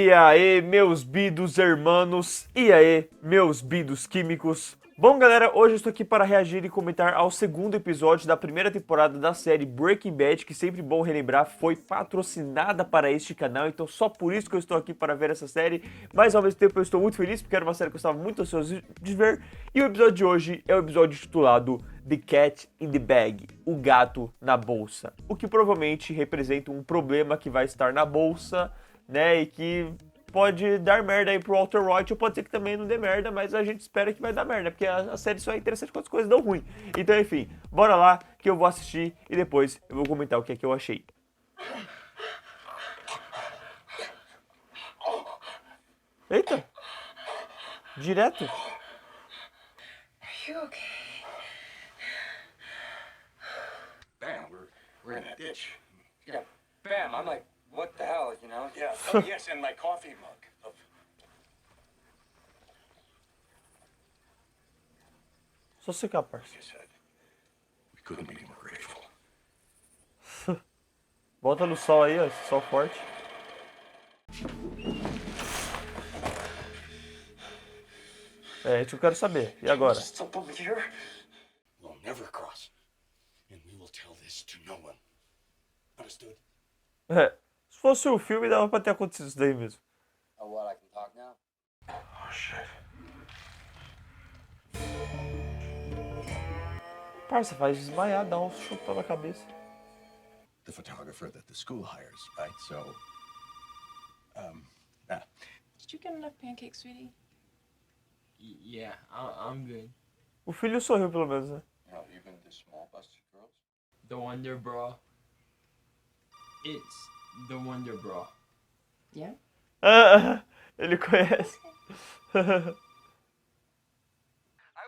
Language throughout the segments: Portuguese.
E aí, meus bidos hermanos, e aí, meus bidos químicos. Bom, galera, hoje eu estou aqui para reagir e comentar ao segundo episódio da primeira temporada da série Breaking Bad, que sempre bom relembrar, foi patrocinada para este canal, então só por isso que eu estou aqui para ver essa série, mas ao mesmo tempo eu estou muito feliz, porque era uma série que eu estava muito ansioso de ver, e o episódio de hoje é o episódio titulado The Cat in the Bag, o gato na bolsa, o que provavelmente representa um problema que vai estar na bolsa, né, e que pode dar merda aí pro Walter White, ou pode ser que também não dê merda, mas a gente espera que vai dar merda, porque a série só é interessante quando as coisas dão ruim. Então, enfim, bora lá que eu vou assistir e depois eu vou comentar o que é que eu achei. Eita! Direto? Are you okay? Bam, we're in a ditch. Yeah, bam. I'm like, what the hell, you know? Yeah. Oh, yes, and my coffee mug. Só secar, parça. Like you said, we couldn't be more grateful. Bota no sol aí, ó, esse sol forte. É isso que eu quero saber. E agora? Stop over here. We'll never cross, and we will tell this to no one. Understood? É, se fosse o filme, dava pra ter acontecido isso daí mesmo. Oh, what? I can talk now? Oh, shit. Parça, faz desmaiar, dá um chutão na cabeça. The photographer that the school hires, right? So, Did you get enough pancakes, sweetie? Yeah, I'm good. O filho sorriu pelo menos, né? You know, even the small busted girls? The Wonder Bra. It's the Wonder Bra. Yeah? Ele conhece. I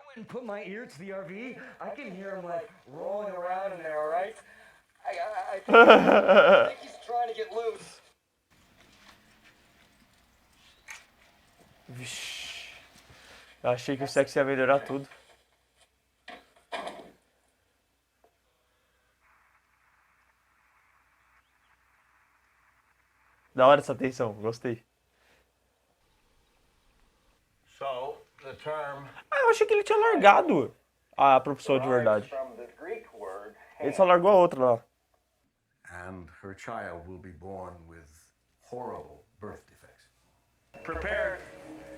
went and put my ear to the RV. I can hear him like rolling around in there, all right? I think he's trying to get loose. Vixe. Eu achei que o sexo ia melhorar tudo. Da hora essa tensão, gostei. so the term Ah, eu achei que ele tinha largado a profissão de verdade. from the Greek word, Ele só largou a outra lá. and her child will be born with horrible birth defects. Prepared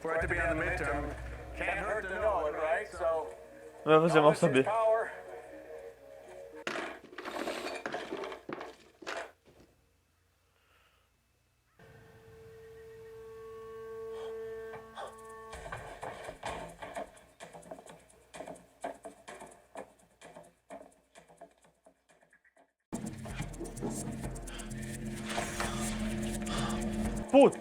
for it to be on the midterm. Can't hurt to know it, right? So, Não vai fazer mal saber. power. Putz!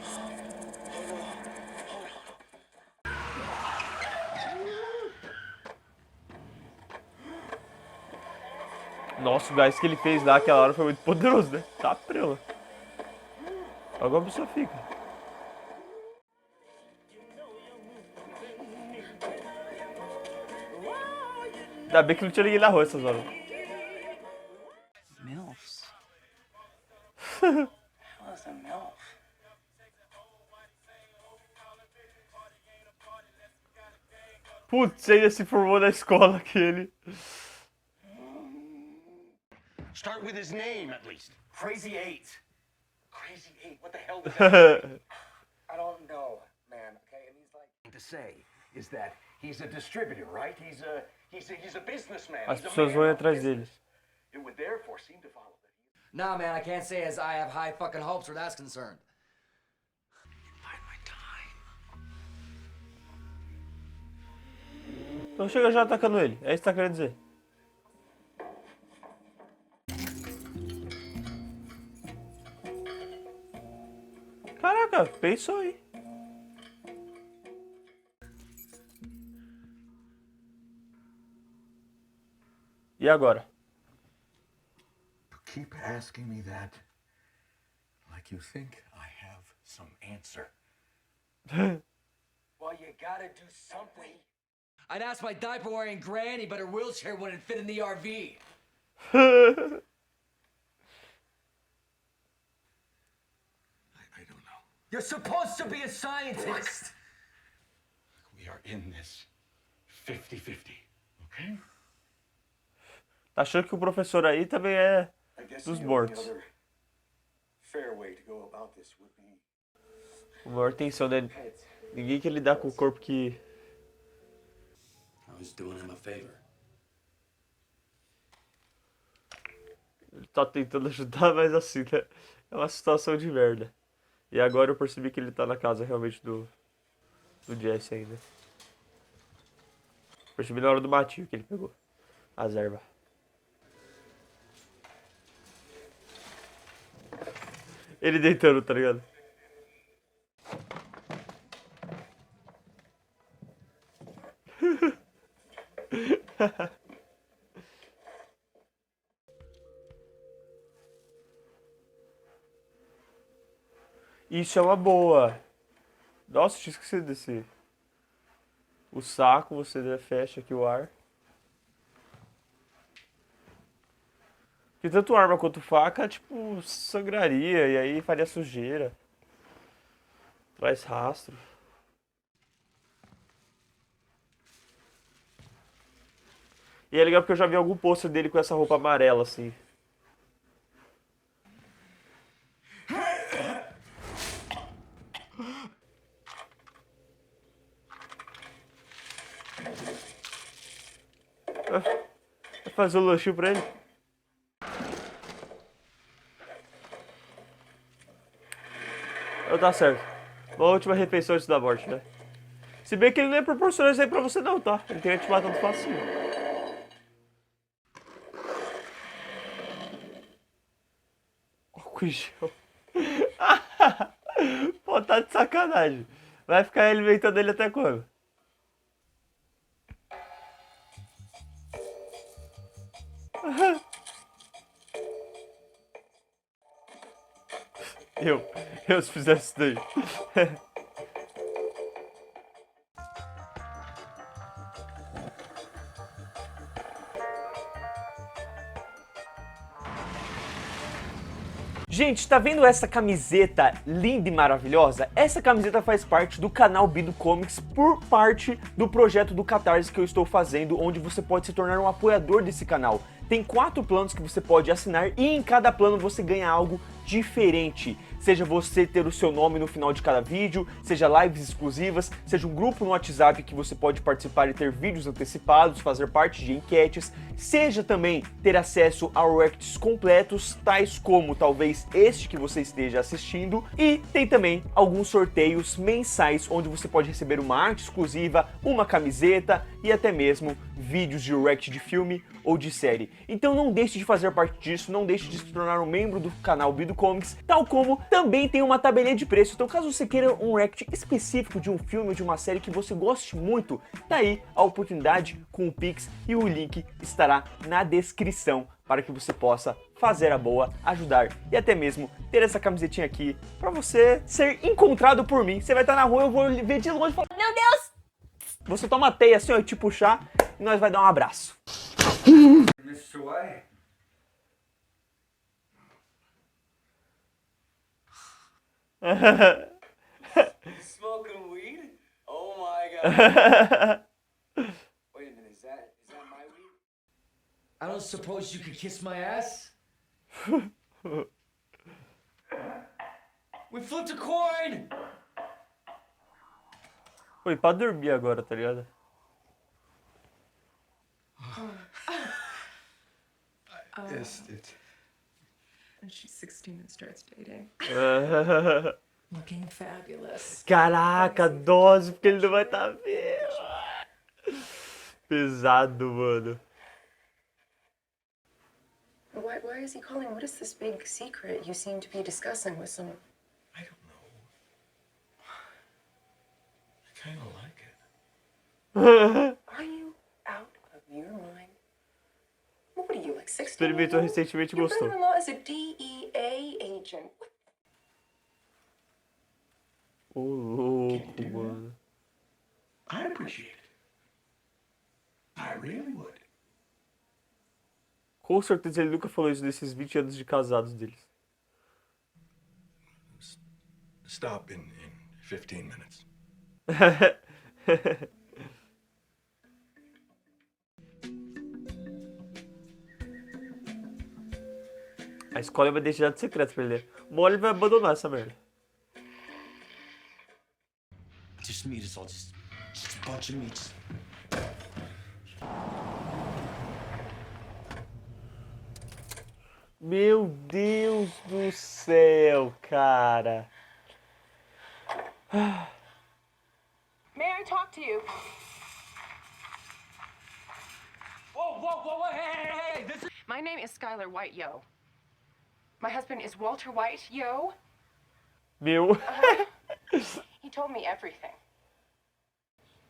Nossa, o gás que ele fez lá aquela hora foi muito poderoso, né? Tá prela. Olha como a pessoa fica. Ainda bem que não tinha ninguém na rua essas horas. MILFs. How is a MILF? Putz, ainda se formou na escola aquele. Start with his name, at least. Crazy Eight. Crazy Eight. What the hell does that mean? I don't know, man. Okay, it means like. To say is that he's a distributor, right? He's a businessman. As He's a pessoas man vão ir of atrás business. dele. It would therefore seem to follow that he Nah, man, I can't say as I have high fucking hopes where that's concerned. bide my time. Então chega já atacando ele. É isso que tá querendo dizer. Caraca, pensou aí. E agora? You keep asking me that like you think I have some answer. Well, you gotta do something. I'd ask my diaper wearing granny, but her wheelchair wouldn't fit in the RV. I don't know. You're supposed to be a scientist. We are in this 50-50, okay? Tá achando que o professor aí também é I guess dos the only mortos. other fair way to go about this would be A maior tensão dele. Ninguém quer lidar com o corpo que... I was doing him a favor. Ele tá tentando ajudar, mas assim, né? É uma situação de merda. E agora eu percebi que ele tá na casa realmente do Jesse ainda. Percebi na hora do matinho que ele pegou as ervas. Ele deitando, tá ligado? Isso é uma boa. Nossa, tinha esquecido desse. O saco, você fecha aqui o ar. Porque tanto arma quanto faca, tipo, sangraria e aí faria sujeira. Traz rastro. E é legal porque eu já vi algum pôster dele com essa roupa amarela, assim. Vai fazer um lanchinho pra ele? Tá certo. Uma última refeição antes da morte, né? Se bem que ele não ia proporcionar isso aí pra você não, tá? Ele teria te matado facinho. Álcool em gel. Pô, tá de sacanagem. Vai ficar alimentando ele até quando? Eu se fizesse isso daí. Gente, tá vendo essa camiseta linda e maravilhosa? Essa camiseta faz parte do canal Bido Comics por parte do projeto do Catarse que eu estou fazendo, onde você pode se tornar um apoiador desse canal. Tem 4 planos que você pode assinar e em cada plano você ganha algo diferente. Seja você ter o seu nome no final de cada vídeo, seja lives exclusivas, seja um grupo no WhatsApp que você pode participar e ter vídeos antecipados, fazer parte de enquetes, seja também ter acesso a reacts completos, tais como talvez este que você esteja assistindo, e tem também alguns sorteios mensais onde você pode receber uma arte exclusiva, uma camiseta e até mesmo vídeos de react de filme ou de série. Então não deixe de fazer parte disso, não deixe de se tornar um membro do canal Bido Comics, tal como também tem uma tabelinha de preço. Então caso você queira um react específico de um filme ou de uma série que você goste muito, tá aí a oportunidade com o Pix e o link estará na descrição para que você possa fazer a boa, ajudar e até mesmo ter essa camisetinha aqui para você ser encontrado por mim. Você vai estar na rua, eu vou ver de longe e falar: meu Deus! Você toma teia assim, ó, te puxar e nós vai dar um abraço. Mr. White. smoking weed? Oh my god. Wait a minute, is that my weed? I don't suppose you could kiss my ass? We flipped a coin! Foi pra dormir agora, tá ligado? Yes, it. And she's 16 and starts dating. Looking fabulous. Caraca, dose, porque ele não vai estar vendo. Pesado, mano. Why is he calling? What is this big secret you seem to be discussing with some... I don't know. I kind of like it. Are you out of your mind? What are you, like 16? Experimentou recentemente e Your gostou. brother-in-law is a DEA agent. What? Ô, louco, mano. I appreciate it. I really would. Com certeza ele nunca falou isso nesses 20 anos de casados deles. stop in 15 minutes. A escola vai deixar de secreto pra ele. Uma hora ele vai abandonar essa merda. Just meet us all, just a bunch of meats. Meu Deus do céu, cara. May I talk to you? Whoa, hey, this is... My name is Skylar White, yo. My husband is Walter White, yo. Meu. He told me everything.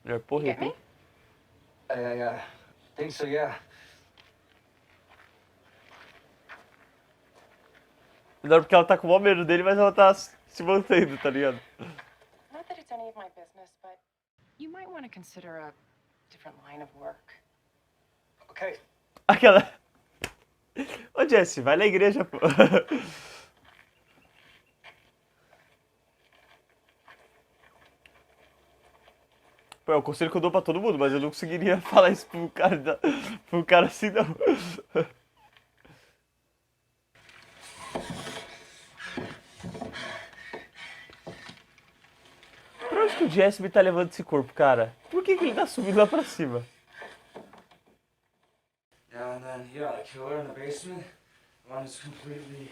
É porra, Get me? I think so, yeah. Não, porque ela tá com o maior medo dele, mas ela tá se mantendo, tá ligado? Not that it's any of my business, but you might want to consider a different line of work. Okay. Aquela. Ô Jesse, vai na igreja, pô. Pô, é o conselho que eu dou pra todo mundo, mas eu não conseguiria falar isso pro cara assim, não. Pra onde que o Jesse me tá levando esse corpo, cara? Por que ele tá subindo lá pra cima? Yeah, and then you got a killer in the basement. One is completely.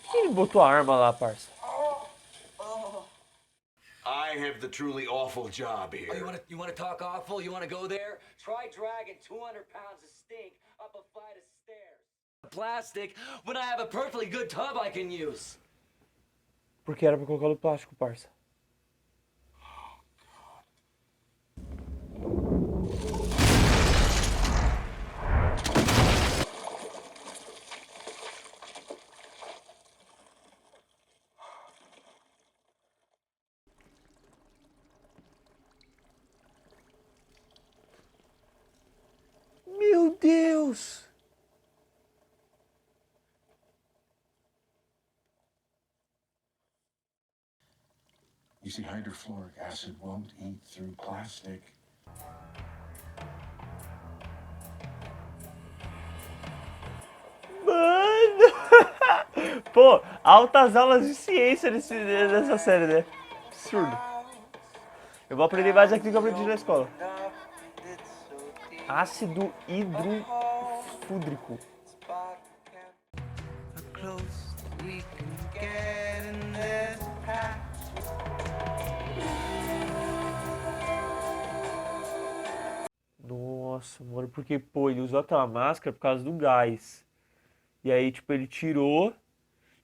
Por que ele botou a arma lá, parça? I have the truly awful job here. Oh, you wanna talk awful? You wanna go there? Try dragging 200 pounds of stink up a flight of stairs. Plastic when I have a perfectly good tub I can use. Porque era pra colocar no plástico, parça. Meu Deus! You see, hydrofluoric acid won't eat through plastic. Mano! Pô, altas aulas de ciência nessa série, né? Absurdo. Eu vou aprender mais aqui do que eu aprendi na escola. Ácido hidrofúdrico. Nossa, mano, porque, pô, ele usou aquela máscara por causa do gás. E aí, tipo, ele tirou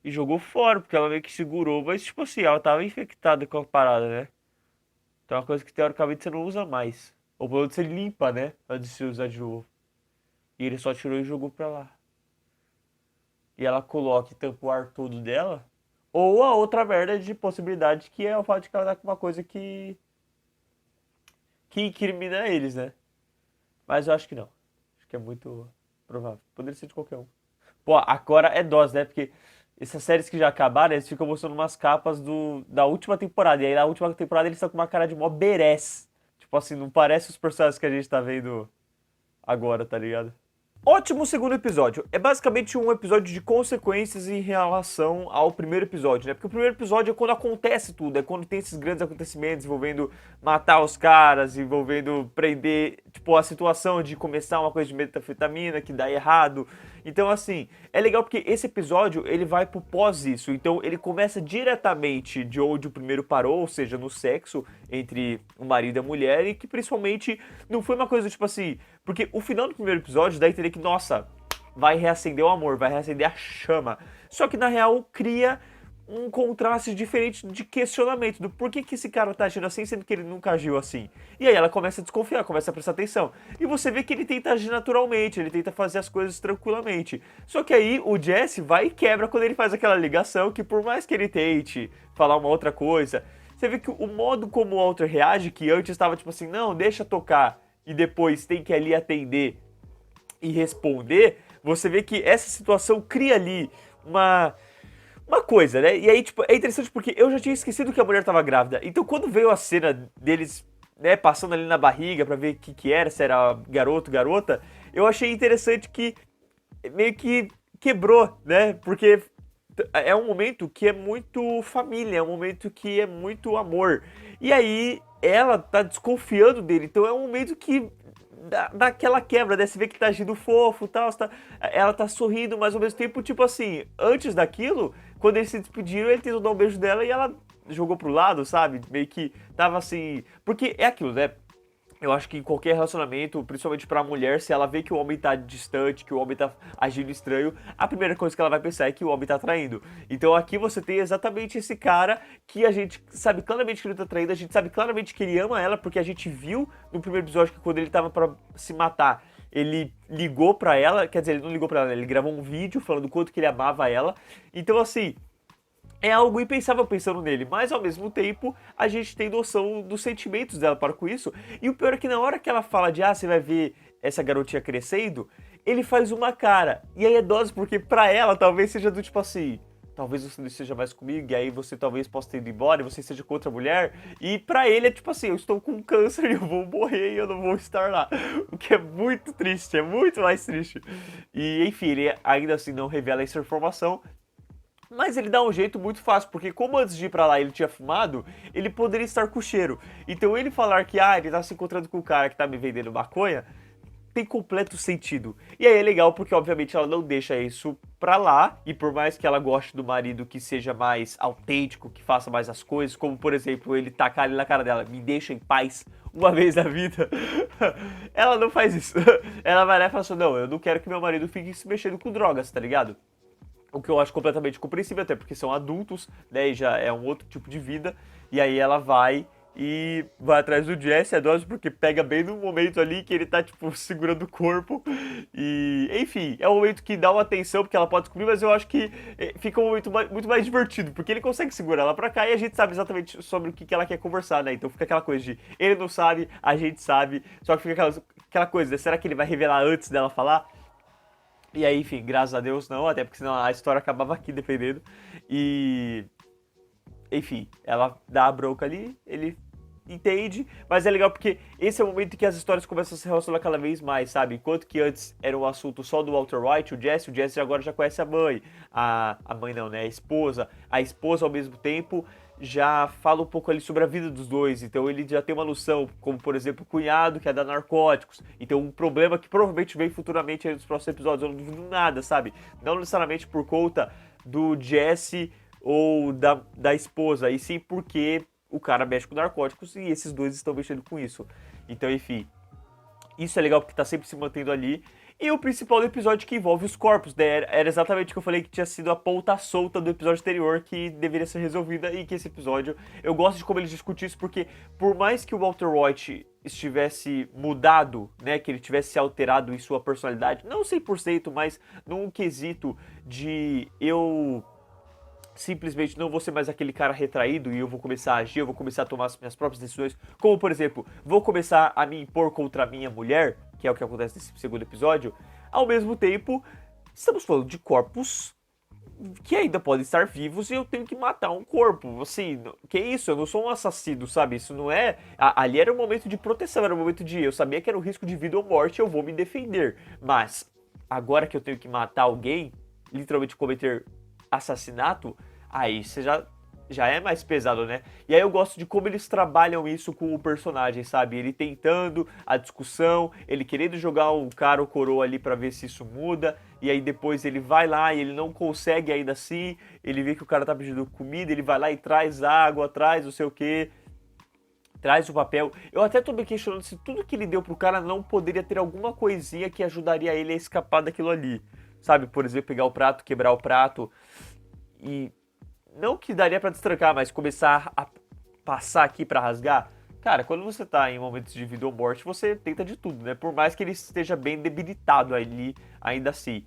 e jogou fora, porque ela meio que segurou, mas, tipo assim, ela tava infectada com a parada, né? Então é uma coisa que, teoricamente, você não usa mais. Ou pelo menos você limpa, né? Antes de você usar de novo. E ele só tirou e jogou pra lá. E ela coloca e tampa o ar todo dela. Ou a outra merda de possibilidade, que é o fato de que ela tá com uma coisa que incrimina eles, né? Mas eu acho que não. Acho que é muito provável. Poderia ser de qualquer um. Pô, agora é dose, né? Porque essas séries que já acabaram, eles ficam mostrando umas capas da última temporada. E aí na última temporada eles estão com uma cara de mó berés. Tipo assim, não parece os personagens que a gente tá vendo agora, tá ligado? Ótimo segundo episódio. É basicamente um episódio de consequências em relação ao primeiro episódio, né? Porque o primeiro episódio é quando acontece tudo, é quando tem esses grandes acontecimentos envolvendo matar os caras, envolvendo prender, tipo, a situação de começar uma coisa de metanfetamina que dá errado. Então, assim, é legal porque esse episódio, ele vai pro pós isso. Então, ele começa diretamente de onde o primeiro parou, ou seja, no sexo entre o marido e a mulher, e que principalmente não foi uma coisa, tipo assim... Porque o final do primeiro episódio dá a entender que, nossa, vai reacender o amor, vai reacender a chama. Só que, na real, cria um contraste diferente de questionamento do porquê que esse cara tá agindo assim, sendo que ele nunca agiu assim. E aí ela começa a desconfiar, começa a prestar atenção. E você vê que ele tenta agir naturalmente, ele tenta fazer as coisas tranquilamente. Só que aí o Jesse vai e quebra quando ele faz aquela ligação, que por mais que ele tente falar uma outra coisa, você vê que o modo como o Walter reage, que antes estava tipo assim, não, deixa tocar, e depois tem que ali atender e responder, você vê que essa situação cria ali uma coisa, né? E aí, tipo, é interessante porque eu já tinha esquecido que a mulher tava grávida. Então, quando veio a cena deles, né, passando ali na barriga pra ver o que era, se era garoto, garota, eu achei interessante que meio que quebrou, né? Porque é um momento que é muito família, é um momento que é muito amor. E aí, ela tá desconfiando dele, então é um momento que dá aquela quebra, né? Você vê que tá agindo fofo e tal, ela tá sorrindo, mas ao mesmo tempo, tipo assim, antes daquilo, quando eles se despediram, ele tentou dar um beijo dela e ela jogou pro lado, sabe? Meio que tava assim. Porque é aquilo, né? Eu acho que em qualquer relacionamento, principalmente pra mulher, se ela vê que o homem tá distante, que o homem tá agindo estranho, a primeira coisa que ela vai pensar é que o homem tá traindo. Então aqui você tem exatamente esse cara que a gente sabe claramente que ele tá traindo, a gente sabe claramente que ele ama ela, porque a gente viu no primeiro episódio que quando ele tava pra se matar, ele ligou pra ela, quer dizer, ele não ligou pra ela, ele gravou um vídeo falando o quanto que ele amava ela. Então assim, é algo impensável pensando nele, mas ao mesmo tempo a gente tem noção dos sentimentos dela para com isso. E o pior é que na hora que ela fala de você vai ver essa garotinha crescendo, ele faz uma cara. E aí é dose, porque pra ela talvez seja do tipo assim, talvez você não esteja mais comigo, e aí você talvez possa ter ido embora, e você seja com outra mulher. E pra ele é tipo assim, eu estou com câncer e eu vou morrer e eu não vou estar lá. O que é muito triste, é muito mais triste. E enfim, ele ainda assim não revela essa informação. Mas ele dá um jeito muito fácil, porque como antes de ir pra lá ele tinha fumado, ele poderia estar com cheiro. Então ele falar que, ele tá se encontrando com o cara que tá me vendendo maconha, tem completo sentido. E aí é legal porque, obviamente, ela não deixa isso pra lá, e por mais que ela goste do marido que seja mais autêntico, que faça mais as coisas, como, por exemplo, ele tacar ali na cara dela, me deixa em paz uma vez na vida, ela não faz isso. Ela vai lá e fala assim, não, eu não quero que meu marido fique se mexendo com drogas, tá ligado? O que eu acho completamente compreensível, até porque são adultos, né, e já é um outro tipo de vida. E aí ela vai atrás do Jesse, é dose, porque pega bem no momento ali que ele tá, tipo, segurando o corpo. E, enfim, é um momento que dá uma atenção, porque ela pode descobrir, mas eu acho que fica um momento muito mais divertido, porque ele consegue segurar ela pra cá e a gente sabe exatamente sobre o que ela quer conversar, né? Então fica aquela coisa de, ele não sabe, a gente sabe, só que fica aquela coisa, né? Será que ele vai revelar antes dela falar? E aí, enfim, graças a Deus não, até porque senão a história acabava aqui, dependendo. E... enfim, ela dá a bronca ali, ele entende, mas é legal porque esse é o momento em que as histórias começam a se relacionar cada vez mais, sabe? Enquanto que antes era um assunto só do Walter White, o Jesse agora já conhece a mãe. A mãe não, né? A esposa ao mesmo tempo já fala um pouco ali sobre a vida dos dois, então ele já tem uma noção, como por exemplo o cunhado que é dar narcóticos, então um problema que provavelmente vem futuramente aí nos próximos episódios, eu não duvido nada, sabe? Não necessariamente por conta do Jesse ou da esposa, e sim porque o cara mexe com narcóticos e esses dois estão mexendo com isso. Então, enfim, isso é legal porque tá sempre se mantendo ali. E o principal do episódio que envolve os corpos, né? Era exatamente o que eu falei que tinha sido a ponta solta do episódio anterior que deveria ser resolvida e que esse episódio... Eu gosto de como eles discutem isso porque por mais que o Walter White estivesse mudado, né? Que ele tivesse alterado em sua personalidade, não 100%, mas num quesito de eu... simplesmente não vou ser mais aquele cara retraído e eu vou começar a agir, eu vou começar a tomar as minhas próprias decisões, como por exemplo, vou começar a me impor contra a minha mulher, que é o que acontece nesse segundo episódio. Ao mesmo tempo, estamos falando de corpos que ainda podem estar vivos e eu tenho que matar um corpo, assim, que isso, eu não sou um assassino, sabe, isso não é, ali era um momento de proteção, era um momento de, eu sabia que era um risco de vida ou morte, eu vou me defender, mas agora que eu tenho que matar alguém, literalmente cometer assassinato, aí você já é mais pesado, né? E aí eu gosto de como eles trabalham isso com o personagem, sabe? Ele tentando a discussão, ele querendo jogar um cara ou coroa ali pra ver se isso muda, e aí depois ele vai lá e ele não consegue ainda assim, ele vê que o cara tá pedindo comida, ele vai lá e traz água, traz não sei o que, traz o papel. Eu até tô me questionando se tudo que ele deu pro cara não poderia ter alguma coisinha que ajudaria ele a escapar daquilo ali. Sabe, por exemplo, pegar o prato, quebrar o prato e... não que daria pra destrancar, mas começar a passar aqui pra rasgar. Cara, quando você tá em momentos de vida ou morte, você tenta de tudo, né? Por mais que ele esteja bem debilitado ali, ainda assim.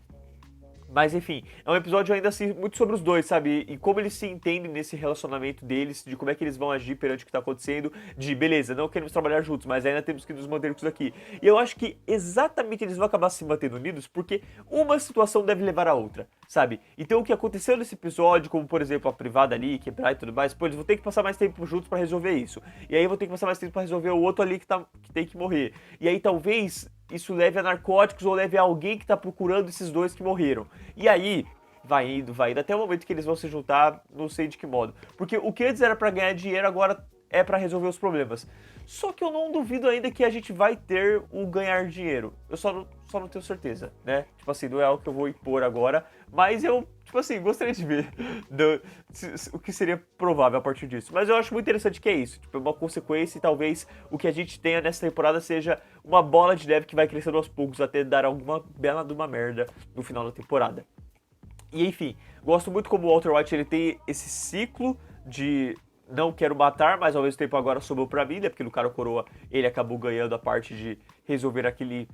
Mas enfim, é um episódio ainda assim muito sobre os dois, sabe? E como eles se entendem nesse relacionamento deles, de como é que eles vão agir perante o que tá acontecendo, de beleza, não queremos trabalhar juntos, mas ainda temos que nos mantermos aqui. E eu acho que exatamente eles vão acabar se mantendo unidos porque uma situação deve levar a outra, sabe? Então o que aconteceu nesse episódio, como por exemplo a privada ali, quebrar e tudo mais, pô, eles vão ter que passar mais tempo juntos pra resolver isso. E aí vão ter que passar mais tempo pra resolver o outro ali que tem que morrer. E aí talvez isso leve a narcóticos ou leve a alguém que tá procurando esses dois que morreram. E aí, vai indo, até o momento que eles vão se juntar, não sei de que modo. Porque o que antes era pra ganhar dinheiro, agora é pra resolver os problemas. Só que eu não duvido ainda que a gente vai ter o ganhar dinheiro. Eu só não tenho certeza, né? Tipo assim, não é algo que eu vou impor agora, mas eu, tipo assim, gostaria de ver o que seria provável a partir disso. Mas eu acho muito interessante que é isso, tipo, é uma consequência e talvez o que a gente tenha nessa temporada seja uma bola de neve que vai crescendo aos poucos até dar alguma bela de uma merda no final da temporada. E enfim, gosto muito como o Walter White ele tem esse ciclo de não quero matar, mas ao mesmo tempo agora sobrou pra mim, né? Porque no cara coroa ele acabou ganhando a parte de resolver aquele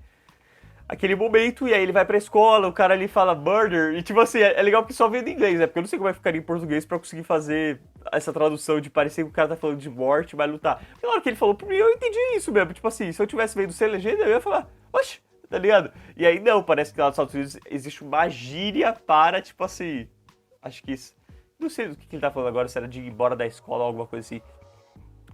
momento, e aí ele vai pra escola, o cara ali fala murder, e tipo assim, é legal porque só vendo em inglês, né? Porque eu não sei como vai ficar em português pra conseguir fazer essa tradução de parecer que o cara tá falando de morte, mas lutar. E na hora que ele falou pra mim, eu entendi isso mesmo. Tipo assim, se eu tivesse vendo sem legenda, eu ia falar, oxe, tá ligado? E aí não, parece que lá nos Estados Unidos existe uma gíria para, tipo assim, acho que isso. Não sei do que ele tá falando agora, se era de ir embora da escola ou alguma coisa assim.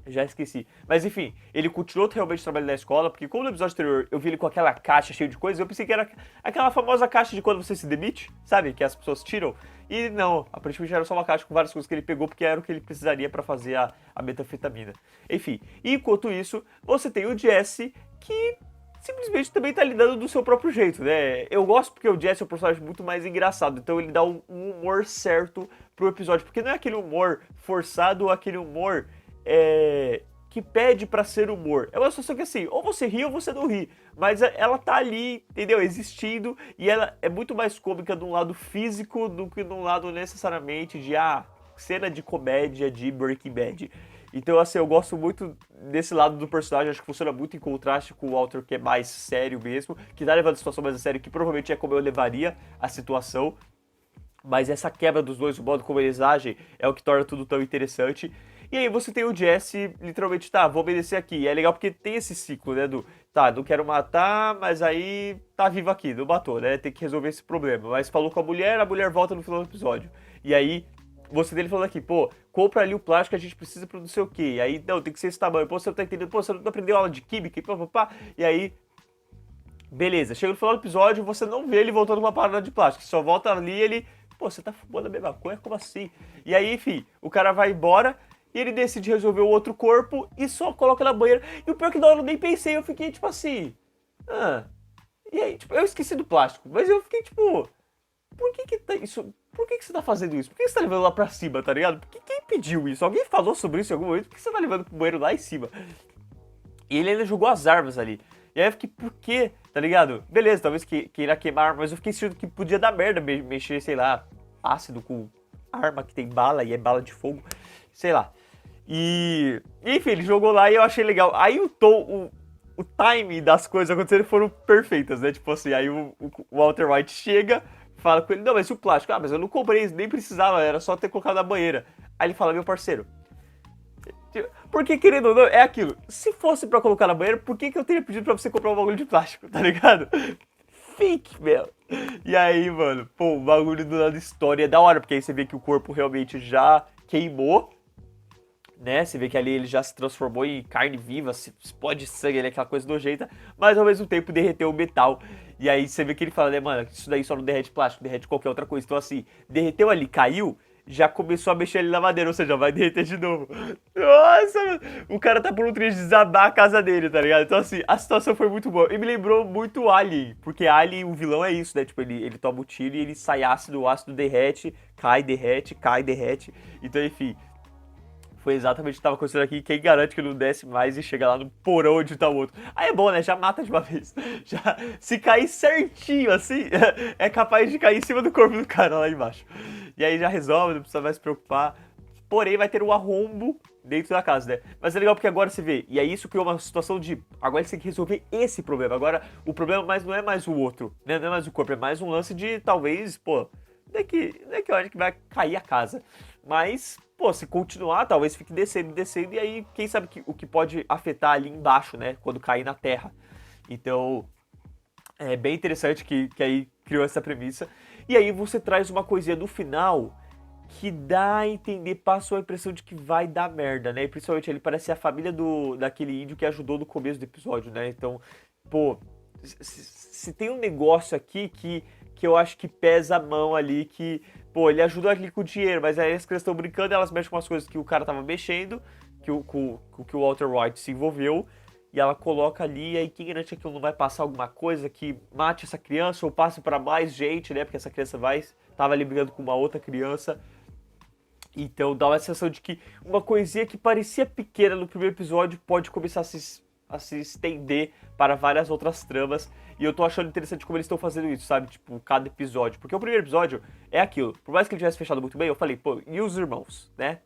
Já esqueci. Mas enfim, ele continuou realmente trabalhando na escola, porque como no episódio anterior eu vi ele com aquela caixa cheia de coisas, eu pensei que era aquela famosa caixa de quando você se demite, sabe? Que as pessoas tiram. E não, aparentemente era só uma caixa com várias coisas que ele pegou, porque era o que ele precisaria pra fazer a metanfetamina. Enfim, e enquanto isso, você tem o Jesse, que simplesmente também tá lidando do seu próprio jeito, né? Eu gosto porque o Jesse é um personagem muito mais engraçado, então ele dá um humor certo pro episódio, porque não é aquele humor forçado ou aquele humor que pede pra ser humor. É uma situação que assim, ou você ri ou você não ri, mas ela tá ali, entendeu? Existindo, e ela é muito mais cômica de um lado físico do que de um lado necessariamente de cena de comédia de Breaking Bad. Então, assim, eu gosto muito desse lado do personagem, acho que funciona muito em contraste com o Walter, que é mais sério mesmo, que tá levando a situação mais a sério, que provavelmente é como eu levaria a situação, mas essa quebra dos dois, o modo como eles agem, é o que torna tudo tão interessante. E aí você tem o Jesse, literalmente, tá, vou obedecer aqui. E é legal porque tem esse ciclo, né, tá, não quero matar, mas aí tá vivo aqui, não matou, né, tem que resolver esse problema. Mas falou com a mulher volta no final do episódio. E aí você dele falando aqui, pô, compra ali o plástico que a gente precisa pra não sei o quê. E aí, não, tem que ser esse tamanho. Pô, você não tá entendendo, pô, você não aprendeu aula de química e pá. E aí, beleza, chega no final do episódio, você não vê ele voltando com uma parada de plástico. Só volta ali e ele, pô, você tá fumando a mesma coisa? Como assim? E aí, enfim, o cara vai embora e ele decide resolver o outro corpo e só coloca na banheira. E o pior é que na hora eu nem pensei, eu fiquei tipo assim, e aí, tipo, eu esqueci do plástico, mas eu fiquei tipo, por que tá isso? Por que você tá fazendo isso? Por que você tá levando lá pra cima, tá ligado? Porque quem pediu isso? Alguém falou sobre isso em algum momento? Por que você tá levando pro banheiro lá em cima? E ele ainda jogou as armas ali. E aí eu fiquei, por quê? Tá ligado? Beleza, talvez queira queimar, mas eu fiquei sentindo que podia dar merda mexer, sei lá, ácido com arma que tem bala e é bala de fogo. Sei lá. E enfim, ele jogou lá e eu achei legal. Aí o time das coisas acontecendo foram perfeitas, né? Tipo assim, aí o Walter White chega, fala com ele, não, mas e o plástico? Ah, mas eu não comprei, nem precisava, era só ter colocado na banheira. Aí ele fala, meu parceiro, porque querendo ou não, é aquilo, se fosse pra colocar na banheira, por que eu teria pedido pra você comprar um bagulho de plástico, tá ligado? Fake, meu. E aí, mano, pô, o bagulho do lado da história é da hora, porque aí você vê que o corpo realmente já queimou, né? Você vê que ali ele já se transformou em carne viva, se explode sangue, ali, aquela coisa nojenta, mas ao mesmo tempo derreteu o metal. E aí você vê que ele fala, né, mano, isso daí só não derrete plástico, derrete qualquer outra coisa. Então assim, derreteu ali, caiu, já começou a mexer ali na madeira, ou seja, vai derreter de novo. Nossa, mano, o cara tá por um trecho de desabar a casa dele, tá ligado? Então assim, a situação foi muito boa. E me lembrou muito Alien, porque Alien, o vilão é isso, né? Tipo, ele toma o tiro e ele sai ácido, o ácido derrete, cai, derrete. Então enfim, foi exatamente o que tava acontecendo aqui. Quem garante que não desce mais e chega lá no porão onde tá o outro? Aí é bom, né? Já mata de uma vez. Já, se cair certinho assim, é capaz de cair em cima do corpo do cara lá embaixo. E aí já resolve, não precisa mais se preocupar. Porém, vai ter um arrombo dentro da casa, né? Mas é legal porque agora você vê, e aí isso criou uma situação de, agora você tem que resolver esse problema. Agora, o problema não é mais o outro, né? Não é mais o corpo, é mais um lance de, talvez, pô, não é que eu acho que vai cair a casa. Mas, pô, se continuar, talvez fique descendo, e aí, quem sabe o que pode afetar ali embaixo, né? Quando cair na terra. Então, é bem interessante que aí criou essa premissa. E aí você traz uma coisinha no final que dá a entender, passou a impressão de que vai dar merda, né? E principalmente ele parece ser a família daquele índio que ajudou no começo do episódio, né? Então, pô, se tem um negócio aqui que eu acho que pesa a mão ali, que, pô, ele ajudou aqui com o dinheiro, mas aí as crianças estão brincando, elas mexem com as coisas que o cara tava mexendo, que o Walter White se envolveu, e ela coloca ali, e aí quem garante que aquilo não vai passar alguma coisa que mate essa criança ou passe para mais gente, né? Porque essa criança tava ali brigando com uma outra criança. Então dá uma sensação de que uma coisinha que parecia pequena no primeiro episódio pode começar a se estender para várias outras tramas. E eu tô achando interessante como eles estão fazendo isso, sabe? Tipo, cada episódio. Porque o primeiro episódio é aquilo. Por mais que ele tivesse fechado muito bem, eu falei, pô, e os irmãos, né?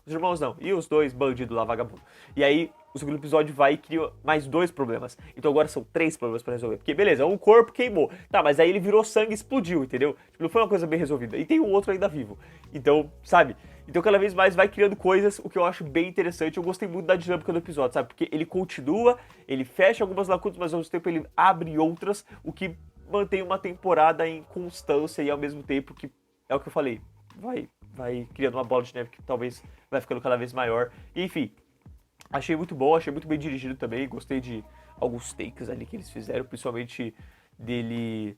Os irmãos não, e os dois bandidos lá, vagabundo. E aí, o segundo episódio vai e cria mais 2 problemas. Então agora são 3 problemas pra resolver. Porque, beleza, um corpo queimou. Tá, mas aí ele virou sangue e explodiu, entendeu? Tipo, não foi uma coisa bem resolvida. E tem um outro ainda vivo. Então, sabe? Então cada vez mais vai criando coisas, o que eu acho bem interessante. Eu gostei muito da dinâmica do episódio, sabe? Porque ele continua, ele fecha algumas lacunas, mas ao mesmo tempo ele abre outras, o que mantém uma temporada em constância e ao mesmo tempo que, é o que eu falei, vai criando uma bola de neve que talvez vai ficando cada vez maior. E, enfim, achei muito bom, achei muito bem dirigido também, gostei de alguns takes ali que eles fizeram, principalmente dele,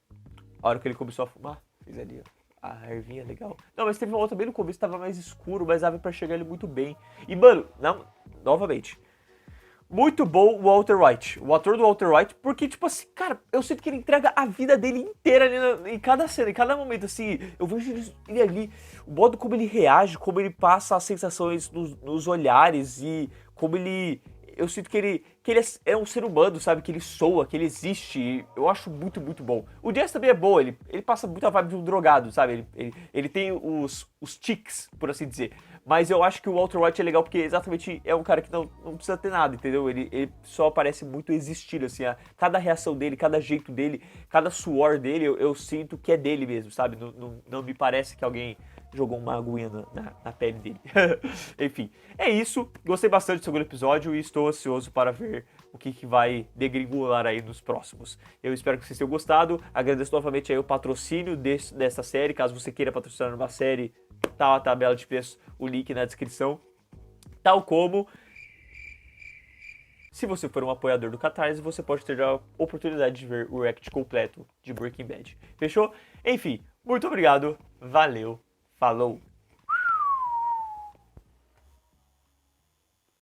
a hora que ele começou a fumar, fez ali, ó. A ervinha legal. Não, mas teve uma outra bem no começo, tava mais escuro, mas dava pra chegar ele muito bem. E, mano, novamente, muito bom o Walter White, o ator do Walter White, porque, tipo assim, cara, eu sinto que ele entrega a vida dele inteira ali em cada cena, em cada momento, assim, eu vejo ele ali, o modo como ele reage, como ele passa as sensações nos olhares e como ele... Eu sinto que ele é um ser humano, sabe? Que ele soa, que ele existe. Eu acho muito, muito bom. O Jess também é bom, ele passa muito a vibe de um drogado, sabe? Ele tem os tics, por assim dizer. Mas eu acho que o Walter White é legal porque exatamente é um cara que não precisa ter nada, entendeu? Ele só parece muito existir, assim. Cada reação dele, cada jeito dele, cada suor dele, eu sinto que é dele mesmo, sabe? Não me parece que alguém jogou uma aguinha na pele dele. Enfim, é isso. Gostei bastante do segundo episódio e estou ansioso para ver o que vai degringolar aí nos próximos. Eu espero que vocês tenham gostado. Agradeço novamente aí o patrocínio dessa série. Caso você queira patrocinar uma série, tá a tabela de preço, o link na descrição. Tal como, se você for um apoiador do Catarse, você pode ter a oportunidade de ver o react completo de Breaking Bad. Fechou? Enfim, muito obrigado. Valeu. Falou!